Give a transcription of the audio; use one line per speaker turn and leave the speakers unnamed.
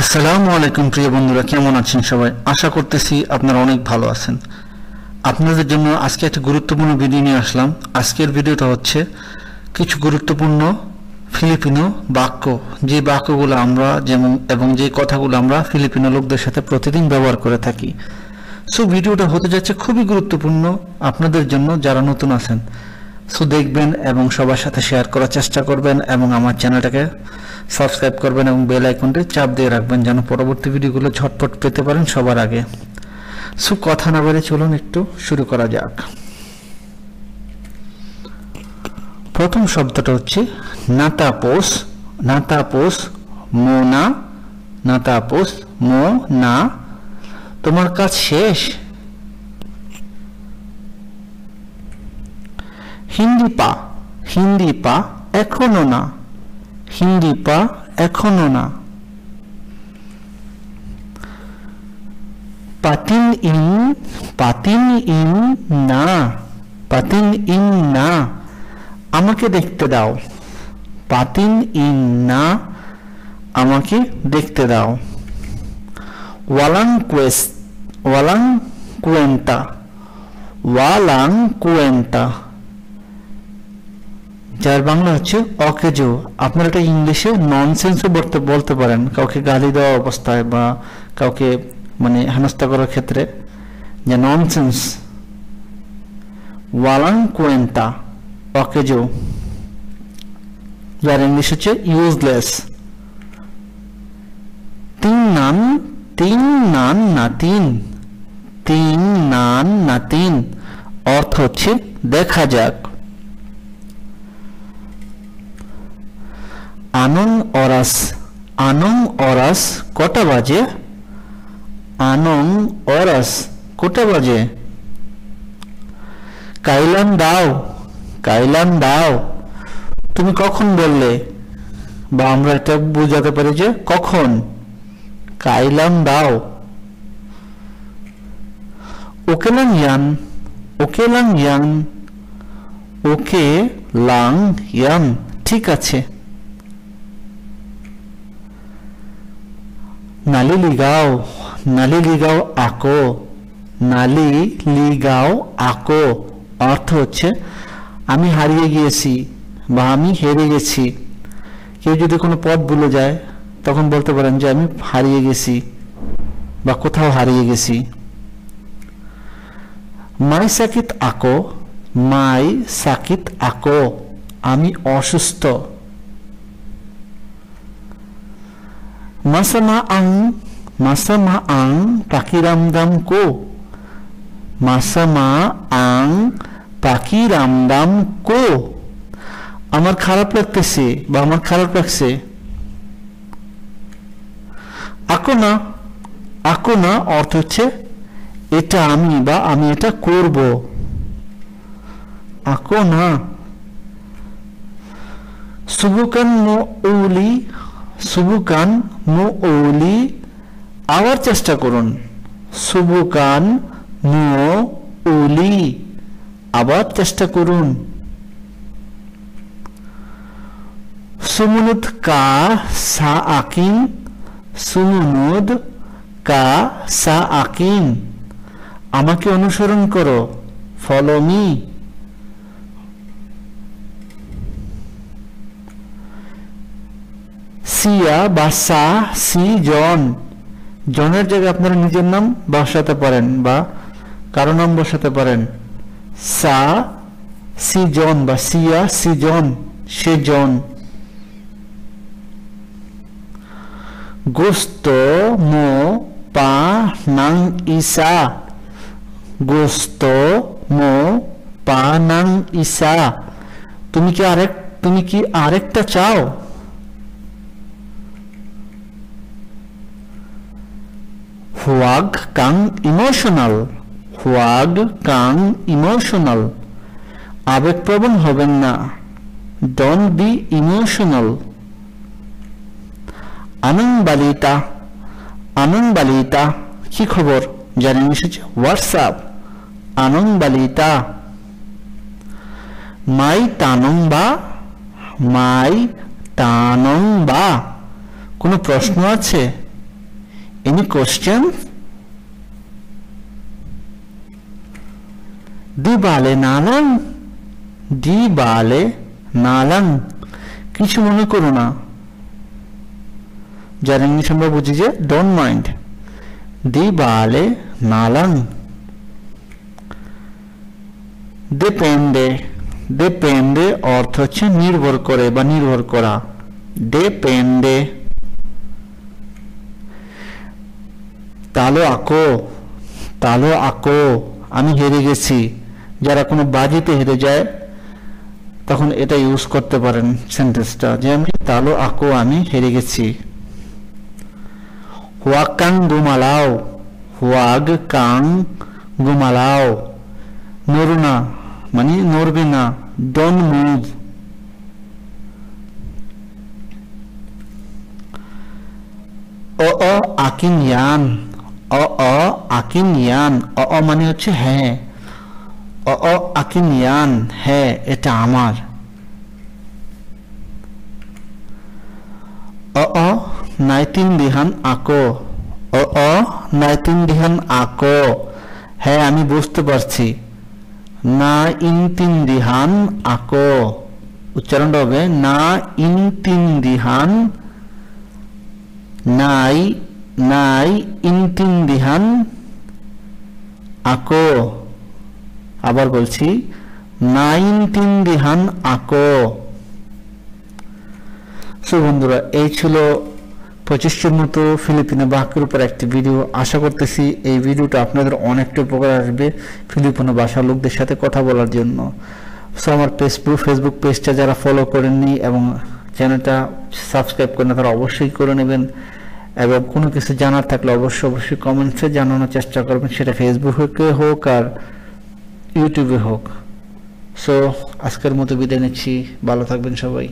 আসসালামু আলাইকুম প্রিয় বন্ধুরা, কেমন আছেন সবাই? আশা করতেছি আপনারা অনেক ভালো আছেন। আপনাদের জন্য আজকে একটা গুরুত্বপূর্ণ ভিডিও নিয়ে আসলাম। আজকের ভিডিওটা হচ্ছে কিছু গুরুত্বপূর্ণ ফিলিপিনো বাক্য, যে বাক্যগুলো আমরা এবং যে কথাগুলো আমরা ফিলিপিনো লোকদের সাথে প্রতিদিন ব্যবহার করে থাকি। সো ভিডিওটা হতে যাচ্ছে খুবই গুরুত্বপূর্ণ আপনাদের জন্য যারা নতুন আছেন। সো দেখবেন এবং সবার সাথে শেয়ার করার চেষ্টা করবেন এবং আমার চ্যানেলটাকে সাবস্ক্রাইব করবেন এবং বেল আইকনটি চাপ দিয়ে রাখবেন যেন পরবর্তী ভিডিওগুলো ঝটপট পেতে পারেন সবার আগে। সো কথা না বলে চলুন একটু শুরু করা যাক। প্রথম শব্দটা হচ্ছে নাতাপোস। নাতাপোস মোনা। নাতাপোস মো না। তোমার কাজ শেষ? হিন্দি পা। হিন্দি পা এখনো না। হিন্দি পা এখনো না। পাতিন ইন। পাতিন ইন না। পাতিন ইন না। আমাকে দেখতে দাও। পাতিন ইন না। আমাকে দেখতে দাও। ওয়ালাং কুয়েস। ওয়ালাং কুয়েন্তা। ওয়ালাং কুয়েন্তা, যার বাংলা হচ্ছে অকেজো। আপনারা এটা ইংলিশে ননসেন্সও বলতে পারেন কাউকে গালি দেওয়া অবস্থায় বা কাউকে হেনস্থা করার ক্ষেত্রে, যে ননসেন্স। ওয়ালাং কুয়েন্তা অকেজো, যার ইংলিশ হচ্ছে ইউজলেস। তিন নান। তিন নান না তিন। তিন নান না তিন অর্থ হচ্ছে দেখা যাক। আনং অরাস। আনং অরাস কটা বাজে? আনং অরাস কটা বাজে? কাইলাম দাও। কাইলাম দাও তুমি কখন বললে? বা আমরা এটা বোঝাতে পারি যে কখন। কাইলাম দাও। ওকে লাং ইয়ান। ওকে লাং ইয়ান। ওকে লাং ইয়ান ঠিক আছে। নালি লিগাও। নালি লিগাও আকো। নালি লিগাও আকো অর্থ হচ্ছে আমি হারিয়ে গিয়েছি বা আমি হেরে গেছি। কেউ যদি কোনো পথ ভুলে যায় তখন বলতে পারেন যে আমি হারিয়ে গেছি বা কোথাও হারিয়ে গেছি। মাই সাকিত আকো। মাই সাকিত আকো আমি অসুস্থ। মাসামা আং। মাসামা আং পাকিরামদাম কো। মাসামা আং পাকিরামদাম কো আমার খারাপ লাগতেছে বা আমার খারাপ লাগছে। আকো না। আকো না অর্থ হচ্ছে এটা আমি বা আমি এটা করব। আকো না। সুবুকান মো ওলি। সুবুকান মো ওলি আবার চেষ্টা করুন। সুবুকান মো ওলি আবার চেষ্টা করুন। সুমুনুদ কা সা আকিন। সুমুনুদ কা সা আকিন আমাকে অনুসরণ করো। Follow me. সিয়া বা সা সি জন। জনের জায়গায় আপনারা নিজের নাম বসাতে পারেন বা কারো নাম বসাতে পারেন। সা সি জন বা সিয়া সি জন সে জন। গোস্তো মো পা নাং ইসা। গোস্তো মো পা নাং ইসা তুমি কি আরেকটা চাও? হুয়াগ কাং ইমোশনাল। হুয়াগ কাং ইমোশনাল আবেগপ্রবণ হবেন না। Don't be emotional. আনং বালিতা। আনং বালিতা কি খবর? যার ইংলিশ হচ্ছে হোয়াটসঅ্যাপ। আনং বালিতা। মাই তানং বা। মাই তানং বা কোনো প্রশ্ন আছে? Any question? Die Bale nalang? Die Bale nalang? কিছু মনে করো না। যার ইংলিশ আমরা বুঝি যে don't mind. Die Bale nalang? Depende, depende অর্থ হচ্ছে নির্ভর করে বা নির্ভর করা। Depende. Talo ako, talo ako, আমি হেরে গেছি। যারা কোনো বাজিতে হেরে যায় তখন এটা ইউজ করতে পারেন সেন্টেন্সটা, যে আমি তালো ako, আমি হেরে গেছি। Huwag kang gumalaw, huwag kang gumalaw, নড়ো না মানে নড়বে না, don't move. Oo akin yan, oo akin yan, oo মানে হচ্ছে হ্যাঁ, oo akin yan, হ্যাঁ এটা আমার। Oo naintindihan ako, oo naintindihan ako, হ্যাঁ আমি বুঝতে পারছি। naintindihan ako, উচ্চারণটা হবে naintindihan, naintindihan ako, আবার বলছি naintindihan ako। সো বন্ধুরা, এই ছিল 25টির মতো ফিলিপিনো বাক্যের উপর একটি ভিডিও। আশা করতেছি এই ভিডিওটা আপনাদের অনেকটা উপকার আসবে ফিলিপিনো ভাষার লোকদের সাথে কথা বলার জন্য। সো আমার ফেসবুক পেজটা যারা ফলো করেননি এবং চ্যানেলটা সাবস্ক্রাইব করেন তারা অবশ্যই করে নেবেন, এবং কোনো কিছু জানার থাকলে অবশ্যই কমেন্টসে জানানোর চেষ্টা করবেন, সেটা ফেসবুকে হোক আর ইউটিউবে হোক। সো আজকের মতো বিদায় নিচ্ছি, ভালো থাকবেন সবাই।